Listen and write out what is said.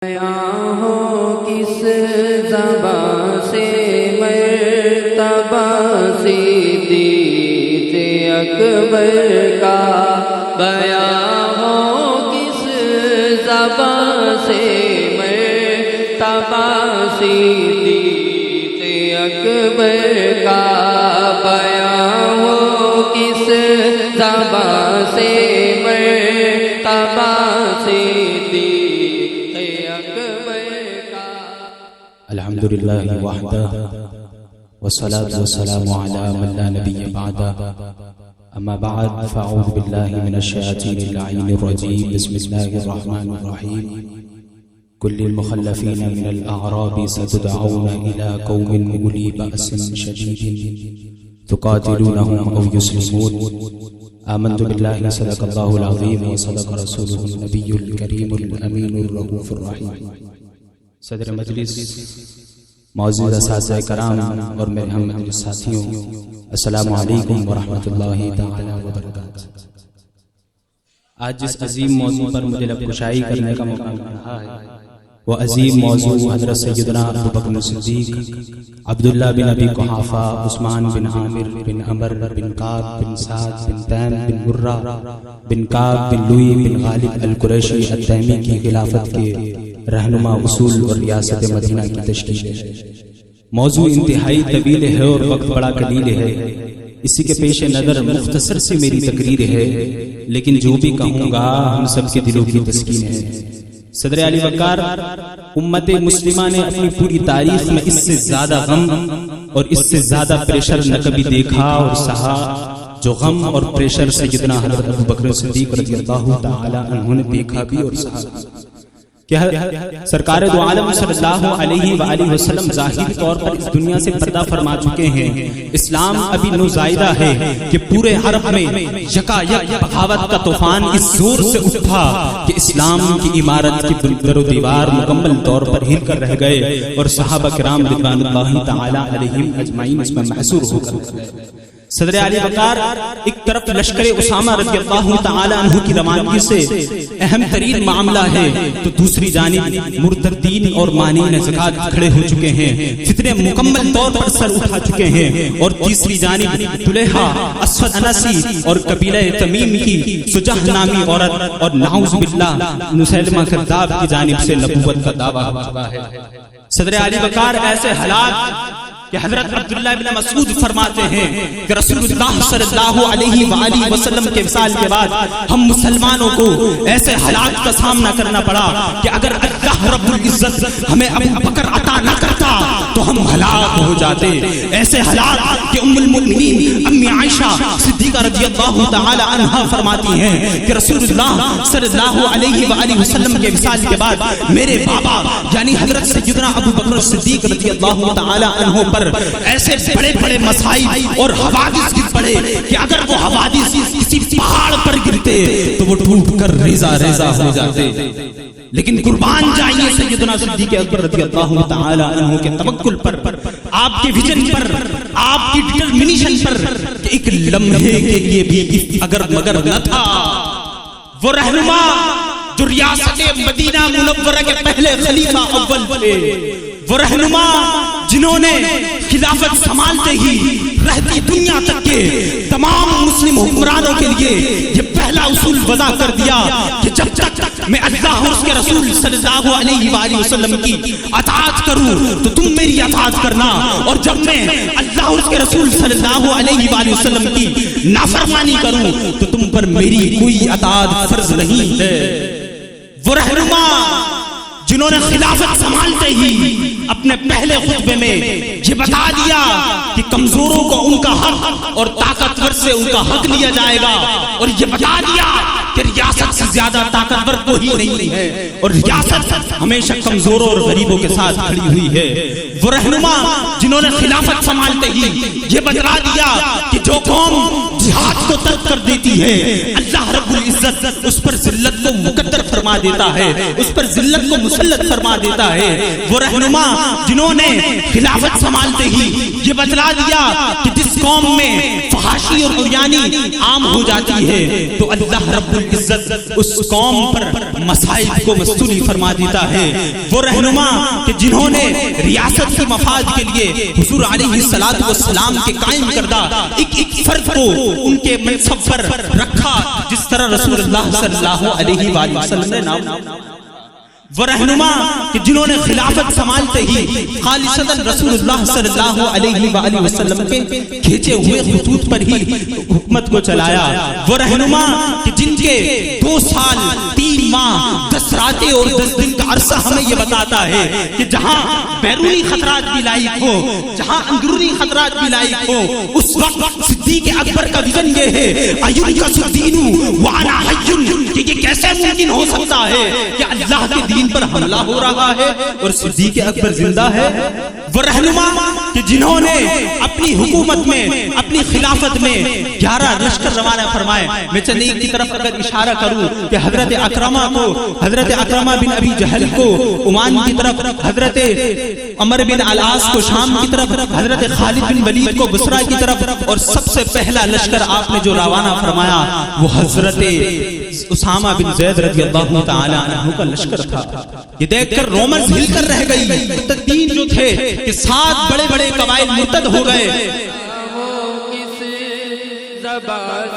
بیاں ہو کس زبان سے مرتبہ صدیق اکبر کا، بیاں ہو کس زبان سے مرتبہ صدیق اکبر کا، بیاں ہو کس زبان سے مرتبہ صدیق الحمدللہ وحدہ والصلاة والسلام علی من لا نبی بعدہ، اما بعد فاعوذ باللہ من الشیاطین اللعین الرجیم، بسم اللہ الرحمن الرحیم۔ کل المخلفین من الاعراب ستدعون الى قوم اولی بأس شدید تقاتلونهم او یسلمون۔ آمنت باللہ صدق اللہ العظیم وصدق رسولہ النبی الکریم الامین الرؤوف الرحیم۔ صدر مجلس، معزز اساتذہ کرام اور میرے ہم مجلس ساتھیوں، السلام علیکم ورحمۃ اللہ تعالی وبرکاتہ۔ آج جس عظیم موضوع پر مجھے لب کشائی کرنے کا موقع مل رہا ہے وہ عظیم موضوع حضرت سیدنا ابوبکر صدیق، عبداللہ بن ابی قحافہ، عثمان بن عامر بن عمر بن کعب بن سعد بن تیم بن مرہ بن کعب بن لوئی بن غالب القریشی التیمی کی خلافت کے رہنما اصول اور ریاست مدینہ کی تشکیل ہے۔ موضوع انتہائی طویل ہے اور وقت بڑا قلیل ہے، اسی کے پیش نظر مختصر سی میری تقریر ہے، لیکن جو بھی کہوں گا ہم سب کے دلوں کی تسکین ہے۔ صدر علی وقار، امت مسلمہ نے اپنی پوری تاریخ میں اس سے زیادہ غم اور اس سے زیادہ پریشر نہ کبھی دیکھا اور سہا جو غم اور پریشر سیدنا حضرت ابوبکر صدیق رضی اللہ تعالی عنہ نے دیکھا بھی اور سہا۔ سرکار دو عالم صلی اللہ علیہ وآلہ وسلم ظاہری طور پر اس دنیا سے پردہ فرما چکے ہیں، اسلام ابھی نوزائیدہ ہے کہ پورے عرب میں یکا یک بغاوت کا طوفان اس زور سے اٹھا کہ اسلام کی عمارت کی در و دیوار مکمل طور پر ہل کر رہ گئے اور صحابہ کرام رضوان اللہ تعالی علیہم اجمعین اس میں محصور ہو کر گئے۔ صدر علی وقار، ایک طرف لشکر اسامہ رضی اللہ تعالی عنہ کی روانگی سے اہم ترین معاملہ ہے تو دوسری جانب مرتدین اور مانعین زکوٰۃ کھڑے ہو چکے ہیں، فتنے مکمل طور پر سر اٹھا چکے ہیں، اور تیسری جانب طلحہ اسود انسی اور قبیلہ تمیم کی سجح نامی عورت اور نعوذ باللہ مسیلمہ کذاب کی جانب سے نبوت کا دعویٰ ہو چکا ہے۔ صدر علی وقار، ایسے حالات کہ حضرت عبداللہ بن مسعود فرماتے ہیں کہ رسول اللہ صلی اللہ علیہ وآلہ وسلم کے وصال کے بعد ہم مسلمانوں کو ایسے حالات کا سامنا کرنا پڑا کہ اگر اللہ رب العزت ہمیں ابو بکر عطا نہ کرتا تو ہم ہلاک ہو جاتے۔ ایسے حالات کہ ام المؤمنین امی عائشہ صدیقہ رضی اللہ تعالی عنہا فرماتی ہیں کہ رسول اللہ صلی اللہ علیہ وآلہ وسلم کے وصال کے بعد میرے بابا یعنی حضرت سیدنا ابو بکر صدیق رضی اللہ تعالی عنہ پر ایسے بڑے بڑے مسائل اور حوادث گر پڑے کہ اگر وہ حوادث کسی پہاڑ پر گرتے تو وہ ٹوٹ کر ریزہ ریزہ ہو جاتے، لیکن قربان جائیے سیدنا صدیق اکبر رضی اللہ تعالی عنہ کے توکل پر، آپ کے ویژن پر، آپ کی ڈٹرمنیشن پر کہ ایک لمحے کے لیے بھی اگر مگر نہ تھا وہ رہنما جو ریاست مدینہ منورہ کے پہلے خلیفہ اول تھے، وہ رہنما جنہوں نے خلافت سنبھالتے ہی رہتی دنیا تک کے تمام مسلم حکمرانوں کے لیے یہ پہلا اصول وضع کر دیا کہ جب تک میں اللہ اور اس کے رسول صلی اللہ علیہ وآلہ وسلم کی اطاعت کروں تو تم میری اطاعت کرنا، اور جب میں اللہ اور اس کے رسول صلی اللہ علیہ وآلہ وسلم کی نافرمانی کروں تو تم پر میری کوئی اطاعت فرض نہیں ہے۔ وہ رہنما جنہوں نے خلافت سنبھالتے ہی اپنے پہلے خطبے میں یہ بتا دیا کہ کمزوروں کو ان کا حق اور طاقتور سے ان کا حق لیا جائے گا، اور یہ بتا دیا کہ ریاست سے زیادہ طاقتور کوئی نہیں ہے اور ریاست ہمیشہ کمزوروں اور غریبوں کے ساتھ کھڑی ہوئی ہے۔ وہ رہنما جنہوں نے خلافت سنبھالتے ہی یہ بتلا دیا کہ جو قوم جہاد کو ترک کر دیتی ہے اللہ رب العزت اس پر ذلت کو مقدر فرما دیتا ہے، اس پر ذلت کو مسلط فرما دیتا ہے۔ وہ رہنما جنہوں نے خلافت سنبھالتے ہی یہ بتلا دیا کہ جس قوم میں فحاشی اور عریانی عام ہو جاتی ہے تو اللہ رب العزت اس قوم پر مصائب کو مستولی فرما دیتا ہے۔ وہ رہنما کہ جنہوں نے ریاست کی مفاد کے لیے حضور علیہ الصلوۃ والسلام کے قائم کردہ ایک فرد کو ان کے منصب پر رکھا، جس طرح رسول اللہ صلی اللہ علیہ وآلہ وسلم نے نام، وہ رہنما کہ جنہوں نے خلافت سنبھالتے ہی خالصتاً رسول اللہ صلی اللہ علیہ وآلہ وسلم کے کھینچے ہوئے خطوط پر ہی حکومت کو چلایا، وہ رہنما کہ جن کے 2 سال 3 ماہ 10 راتیں اور 10 دن کا عرصہ ہمیں یہ بتاتا ہے کہ جہاں بیرونی خطرات بھی لاحق ہو، جہاں اندرونی خطرات بھی لاحق ہو، اس وقت صدیق اکبر کا ویژن یہ ہے ایُنقص الدین وانا حی، کہ یہ کیسے ممکن ہو سکتا ہے کہ اللہ کے دین پر حملہ ہو رہا ہے اور صدیق اکبر زندہ ہے۔ وہ رہنما کہ جنہوں نے اپنی حکومت میں، اپنی خلافت میں 11 لشکر روانہ فرمائے۔ میں چند ایک کی طرف اگر اشارہ کروں کہ حضرت اکرمہ کو، حضرت اکرمہ بن ابی جہل کو عمان کی طرف، حضرت عمر بن العاص کو شام کی طرف، حضرت خالد بن ولید کو بصرہ کی طرف، اور سب سے پہلا لشکر آپ نے جو روانہ فرمایا وہ حضرت اسامہ بن زید رضی اللہ تعالی عنہ کا لشکر تھا۔ یہ دیکھ کر رومنز ہل کر رہ گئی، مرتدین جو تھے کہ 7 بڑے بڑے قبائل مرتد ہو گئے۔ کس زبان